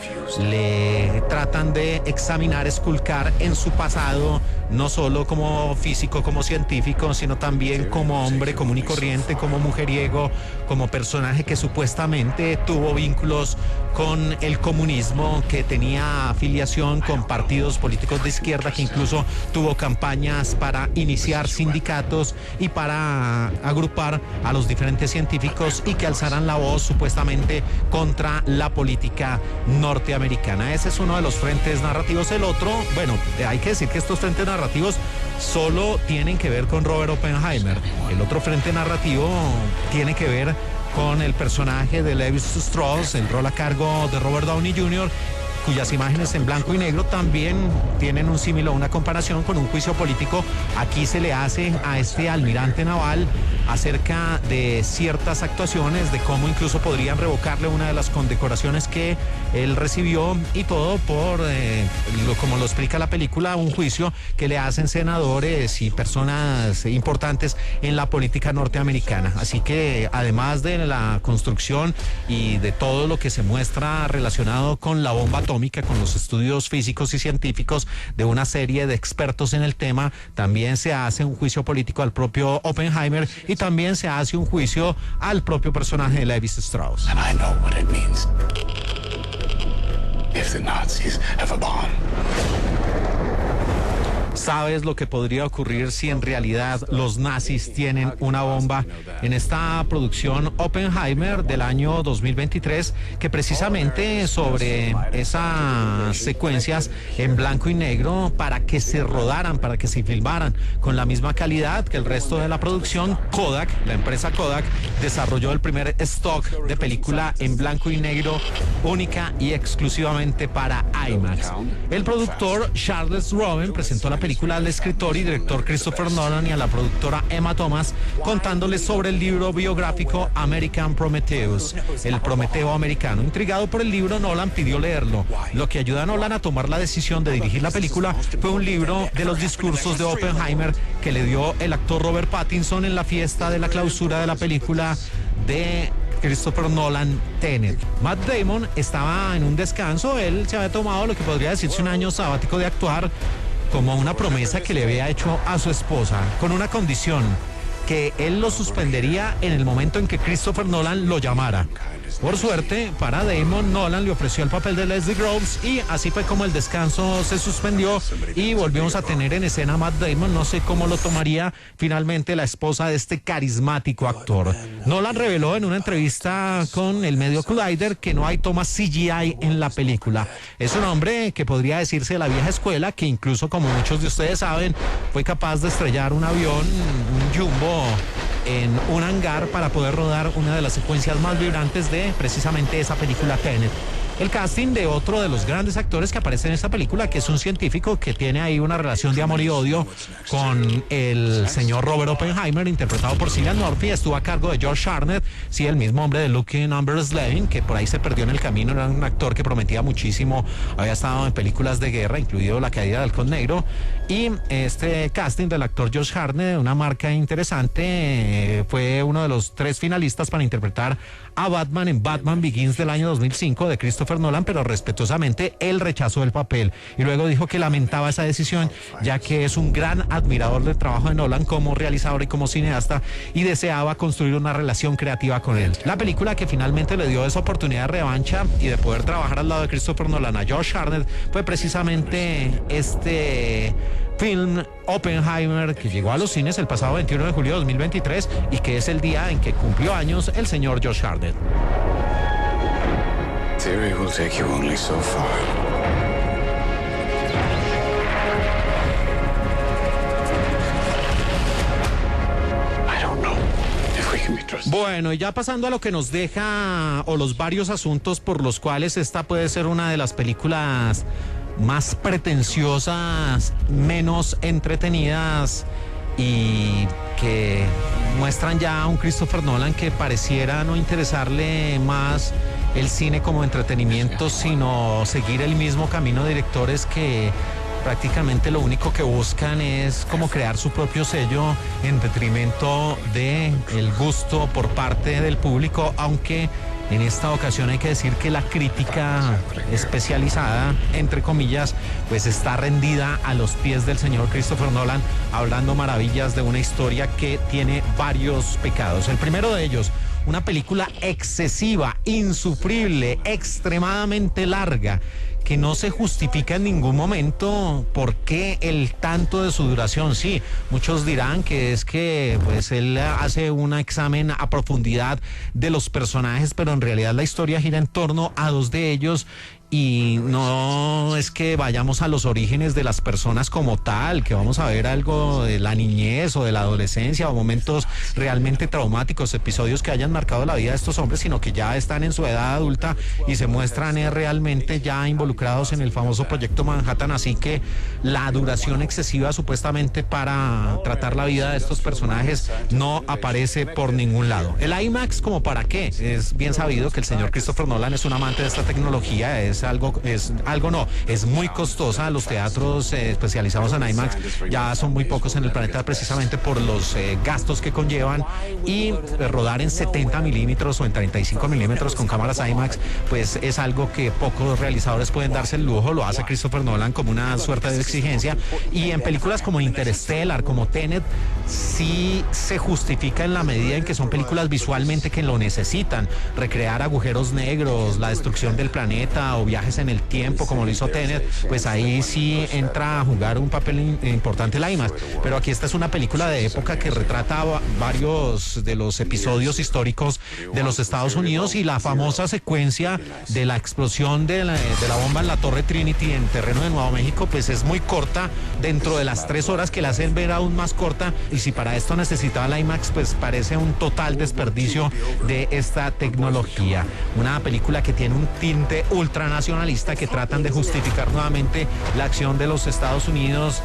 le tratan de examinar, esculcar en su pasado, no solo como físico, como científico, sino también como hombre común y corriente, como mujeriego, como personaje que supuestamente tuvo vínculos con el comunismo, que tenía afiliación con partidos políticos de izquierda, que incluso tuvo campañas para iniciar sindicatos y para agrupar a los diferentes científicos y que alzaran la voz supuestamente contra la política norteamericana. Ese es uno de los frentes narrativos. El otro, bueno, hay que decir que estos frentes narrativos solo tienen que ver con Robert Oppenheimer. El otro frente narrativo tiene que ver con el personaje de Levi Strauss, el rol a cargo de Robert Downey Jr., cuyas imágenes en blanco y negro también tienen un símil o una comparación con un juicio político. Aquí se le hace a este almirante naval acerca de ciertas actuaciones, de cómo incluso podrían revocarle una de las condecoraciones que él recibió, y todo por, como lo explica la película, un juicio que le hacen senadores y personas importantes en la política norteamericana. Así que además de la construcción y de todo lo que se muestra relacionado con la bomba atómica, con los estudios físicos y científicos de una serie de expertos en el tema, también se hace un juicio político al propio Oppenheimer y también se hace un juicio al propio personaje de Levi Strauss. And I know what it means if the Nazis have a bomb. ¿Sabes lo que podría ocurrir si en realidad los nazis tienen una bomba? En esta producción Oppenheimer del año 2023, que precisamente sobre esas secuencias en blanco y negro, para que se rodaran, para que se filmaran con la misma calidad que el resto de la producción, Kodak, la empresa Kodak, desarrolló el primer stock de película en blanco y negro, única y exclusivamente para IMAX. El productor Charles Roven presentó la película al escritor y director Christopher Nolan y a la productora Emma Thomas, contándoles sobre el libro biográfico American Prometheus, el Prometeo americano. Intrigado por el libro, Nolan pidió leerlo. Lo que ayuda a Nolan a tomar la decisión de dirigir la película fue un libro de los discursos de Oppenheimer que le dio el actor Robert Pattinson en la fiesta de la clausura de la película de Christopher Nolan, Tenet. Matt Damon estaba en un descanso. Él se había tomado lo que podría decirse un año sabático de actuar, como una promesa que le había hecho a su esposa, con una condición: que él lo suspendería en el momento en que Christopher Nolan lo llamara. Por suerte para Damon, Nolan le ofreció el papel de Leslie Groves y así fue como el descanso se suspendió y volvimos a tener en escena a Matt Damon. No sé cómo lo tomaría finalmente la esposa de este carismático actor. Nolan reveló en una entrevista con el medio Collider que no hay tomas CGI en la película. Es un hombre que podría decirse de la vieja escuela, que incluso, como muchos de ustedes saben, fue capaz de estrellar un avión, un jumbo, en un hangar para poder rodar una de las secuencias más vibrantes de precisamente esa película Tenet. El casting de otro de los grandes actores que aparece en esta película, que es un científico que tiene ahí una relación de amor y odio con el señor Robert Oppenheimer, interpretado por Cillian Murphy, estuvo a cargo de Josh Hartnett, sí, el mismo hombre de Lucky Number 11, que por ahí se perdió en el camino. Era un actor que prometía muchísimo, había estado en películas de guerra, incluido La caída del halcón negro, y este casting del actor Josh Hartnett, una marca interesante, fue uno de los 3 finalistas para interpretar a Batman en Batman Begins del año 2005 de Christopher Christopher Nolan, pero respetuosamente él rechazó el papel y luego dijo que lamentaba esa decisión, ya que es un gran admirador del trabajo de Nolan como realizador y como cineasta y deseaba construir una relación creativa con él. La película que finalmente le dio esa oportunidad de revancha y de poder trabajar al lado de Christopher Nolan a Josh Hartnett fue precisamente este film Oppenheimer, que llegó a los cines el pasado 21 de julio de 2023 y que es el día en que cumplió años el señor Josh Hartnett. Theory will take you only so far. Bueno, y ya pasando a lo que nos deja o los varios asuntos por los cuales esta puede ser una de las películas más pretenciosas, menos entretenidas y que muestran ya a un Christopher Nolan que pareciera no interesarle más el cine como entretenimiento, sino seguir el mismo camino de directores que prácticamente lo único que buscan es como crear su propio sello en detrimento de el gusto por parte del público, aunque en esta ocasión hay que decir que la crítica especializada, entre comillas, pues está rendida a los pies del señor Christopher Nolan, hablando maravillas de una historia que tiene varios pecados. El primero de ellos, una película excesiva, insufrible, extremadamente larga, que no se justifica en ningún momento por qué el tanto de su duración. Sí, muchos dirán que es que pues él hace un examen a profundidad de los personajes, pero en realidad la historia gira en torno a dos de ellos y no es que vayamos a los orígenes de las personas como tal, que vamos a ver algo de la niñez o de la adolescencia o momentos realmente traumáticos, episodios que hayan marcado la vida de estos hombres, sino que ya están en su edad adulta y se muestran realmente ya involucrados en el famoso Proyecto Manhattan, así que la duración excesiva supuestamente para tratar la vida de estos personajes no aparece por ningún lado. El IMAX, ¿como para qué? Es bien sabido que el señor Christopher Nolan es un amante de esta tecnología, es muy costosa. Los teatros especializados en IMAX ya son muy pocos en el planeta precisamente por los gastos que conllevan, y rodar en 70 milímetros o en 35 milímetros con cámaras IMAX pues es algo que pocos realizadores pueden darse el lujo. Lo hace Christopher Nolan como una suerte de exigencia, y en películas como Interstellar, como Tenet, sí se justifica en la medida en que son películas visualmente que lo necesitan, recrear agujeros negros, la destrucción del planeta o viajes en el tiempo como lo hizo Tenet, pues ahí sí entra a jugar un papel importante el IMAX. Pero aquí esta es una película de época que retrata varios de los episodios históricos de los Estados Unidos, y la famosa secuencia de la explosión de la bomba en la Torre Trinity en terreno de Nuevo México pues es muy corta dentro de las 3 horas que la hacen ver aún más corta, y si para esto necesitaba el IMAX pues parece un total desperdicio de esta tecnología. Una película que tiene un tinte ultranacionalista, que tratan de justificar nuevamente la acción de los Estados Unidos,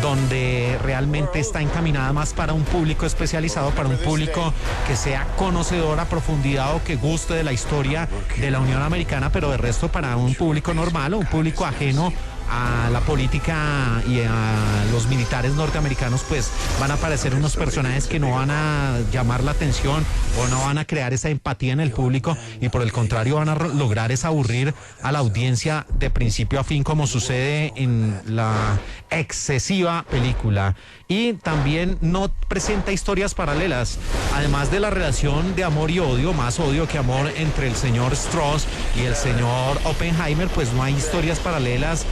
donde realmente está encaminada más para un público especializado, para un público que sea conocedor a profundidad o que guste de la historia de la Unión Americana, pero de resto para un público normal o un público ajeno a la política y a los militares norteamericanos, pues van a aparecer unos personajes que no van a llamar la atención o no van a crear esa empatía en el público, y por el contrario van a lograr es aburrir a la audiencia de principio a fin, como sucede en la excesiva película. Y también no presenta historias paralelas, además de la relación de amor y odio, más odio que amor, entre el señor Strauss y el señor Oppenheimer, pues no hay historias paralelas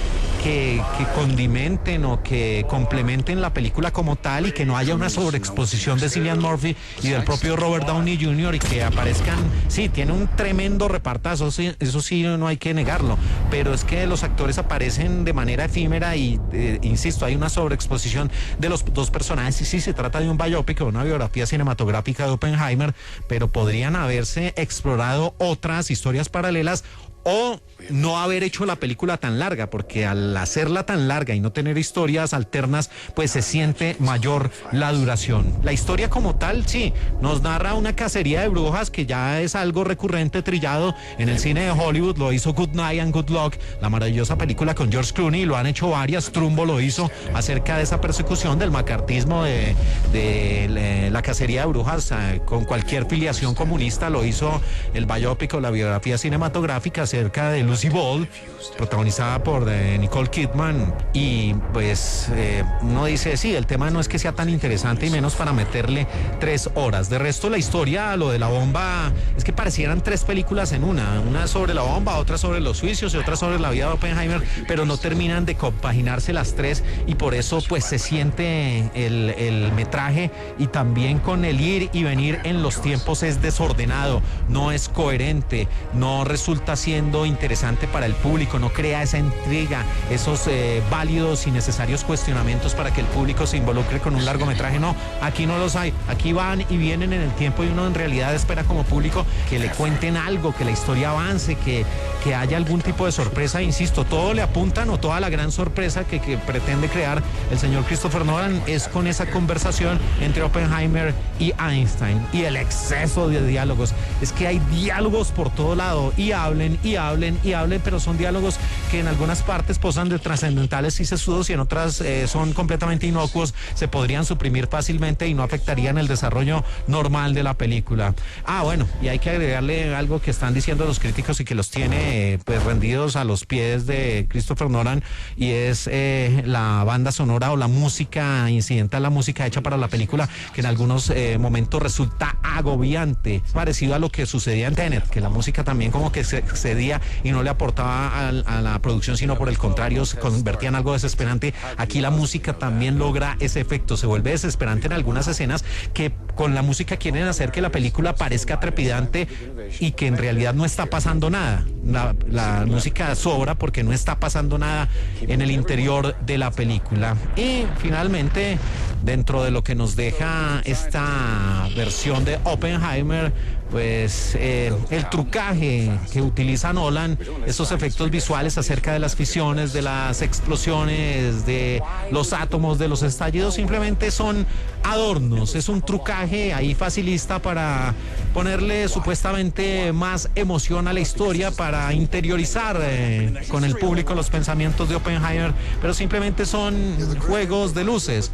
que condimenten o que complementen la película como tal, y que no haya una sobreexposición de Cillian Murphy y del propio Robert Downey Jr. y que aparezcan. Sí, tiene un tremendo repartazo, eso sí no hay que negarlo, pero es que los actores aparecen de manera efímera y insisto, hay una sobreexposición de los dos personajes, y sí se trata de un biopic o una biografía cinematográfica de Oppenheimer, pero podrían haberse explorado otras historias paralelas o no haber hecho la película tan larga, porque al hacerla tan larga y no tener historias alternas, pues se siente mayor la duración. La historia como tal, sí, nos narra una cacería de brujas que ya es algo recurrente, trillado en el cine de Hollywood. Lo hizo Good Night and Good Luck, la maravillosa película con George Clooney, lo han hecho varias. Trumbo lo hizo acerca de esa persecución del macartismo, de la cacería de brujas con cualquier filiación comunista. Lo hizo el biopic o la biografía cinematográfica acerca de Lucy Ball, protagonizada por Nicole Kidman, y pues uno dice, sí, el tema no es que sea tan interesante y menos para meterle 3 horas. De resto, la historia, lo de la bomba, es que parecieran 3 películas en una sobre la bomba, otra sobre los juicios y otra sobre la vida de Oppenheimer, pero no terminan de compaginarse las 3 y por eso pues se siente el metraje, y también con el ir y venir en los tiempos es desordenado, no es coherente, no resulta siendo interesante para el público, no crea esa intriga, esos válidos y necesarios cuestionamientos para que el público se involucre con un largometraje. No, aquí no los hay, aquí van y vienen en el tiempo y uno en realidad espera como público que le cuenten algo, que la historia avance, que haya algún tipo de sorpresa. Insisto, todo le apuntan, o toda la gran sorpresa que pretende crear el señor Christopher Nolan es con esa conversación entre Oppenheimer y Einstein, y el exceso de diálogos. Es que hay diálogos por todo lado, y hablen, pero son diálogos que en algunas partes posan de trascendentales y sesudos, y en otras son completamente inocuos, se podrían suprimir fácilmente y no afectarían el desarrollo normal de la película. Bueno, y hay que agregarle algo que están diciendo los críticos y que los tiene pues rendidos a los pies de Christopher Nolan, y es la banda sonora o la música incidental, la música hecha para la película, que en algunos momentos resulta agobiante, parecido a lo que sucedía en Tenet, que la música también como que se excedía y no le aportaba a la producción, sino por el contrario se convertía en algo desesperante. Aquí la música también logra ese efecto, se vuelve desesperante en algunas escenas que con la música quieren hacer que la película parezca trepidante y que en realidad no está pasando nada. La música sobra porque no está pasando nada en el interior de la película. Y finalmente, dentro de lo que nos deja esta versión de Oppenheimer, pues el trucaje que utiliza Nolan, esos efectos visuales acerca de las fisiones, de las explosiones, de los átomos, de los estallidos, simplemente son adornos, es un trucaje ahí facilista para ponerle supuestamente más emoción a la historia, para interiorizar con el público los pensamientos de Oppenheimer, pero simplemente son juegos de luces.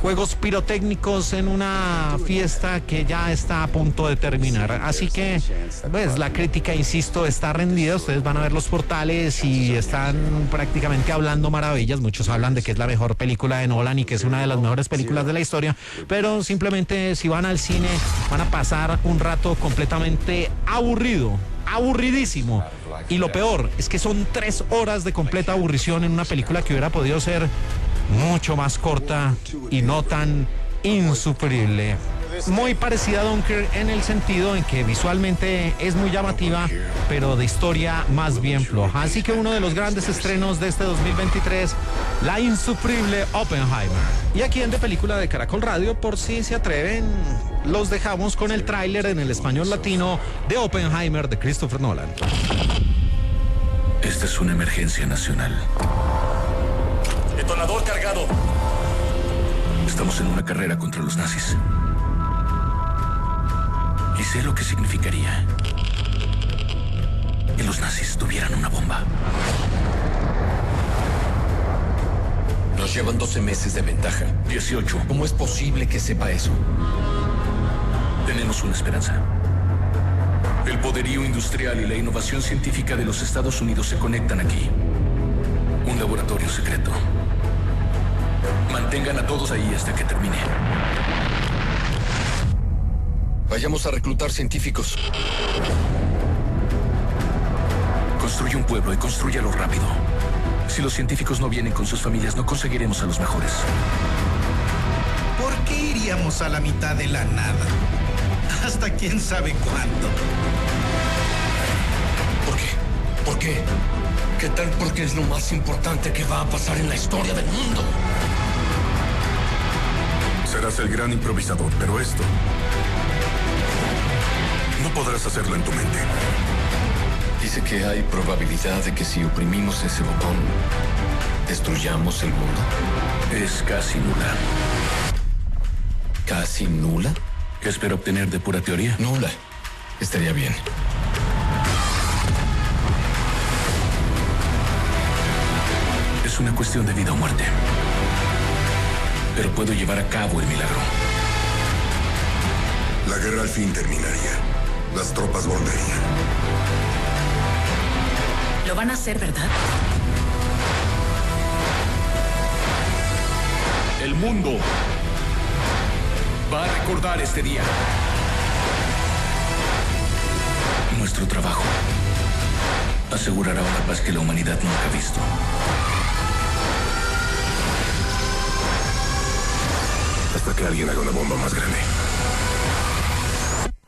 Juegos pirotécnicos en una fiesta que ya está a punto de terminar. Así que, pues, la crítica, insisto, está rendida. Ustedes van a ver los portales y están prácticamente hablando maravillas. Muchos hablan de que es la mejor película de Nolan y que es una de las mejores películas de la historia, pero simplemente si van al cine van a pasar un rato completamente aburridísimo. Y lo peor es que son 3 horas de completa aburrición en una película que hubiera podido ser mucho más corta y no tan insufrible. Muy parecida a Dunkirk en el sentido en que visualmente es muy llamativa, pero de historia más bien floja. Así que uno de los grandes estrenos de este 2023, la insufrible Oppenheimer. Y aquí en De Película de Caracol Radio, por si se atreven, los dejamos con el tráiler en el español latino de Oppenheimer de Christopher Nolan. Esta es una emergencia nacional. Detonador cargado. Estamos en una carrera contra los nazis. Y sé lo que significaría que los nazis tuvieran una bomba. Nos llevan 12 meses de ventaja. 18. ¿Cómo es posible que sepa eso? Tenemos una esperanza. El poderío industrial y la innovación científica de los Estados Unidos se conectan aquí. Un laboratorio secreto. Mantengan a todos ahí hasta que termine. Vayamos a reclutar científicos. Construye un pueblo y construyalo rápido. Si los científicos no vienen con sus familias, no conseguiremos a los mejores. ¿Por qué iríamos a la mitad de la nada? Hasta quién sabe cuándo. ¿Por qué? ¿Por qué? ¿Qué tal? Porque es lo más importante que va a pasar en la historia del mundo. Serás el gran improvisador, pero esto no podrás hacerlo en tu mente. Dice que hay probabilidad de que si oprimimos ese botón, destruyamos el mundo. Es casi nula. ¿Casi nula? ¿Qué espera obtener de pura teoría? Nula. Estaría bien. Es una cuestión de vida o muerte. Pero puedo llevar a cabo el milagro. La guerra al fin terminaría. Las tropas volverían. Lo van a hacer, ¿verdad? El mundo va a recordar este día. Nuestro trabajo asegurará una paz que la humanidad nunca ha visto. Hasta que alguien haga una bomba más grande.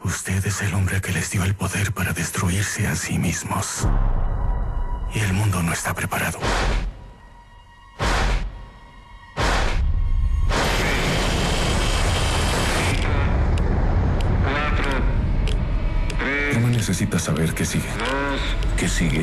Usted es el hombre que les dio el poder para destruirse a sí mismos. Y el mundo no está preparado. No necesitas saber qué sigue. ¿Qué sigue?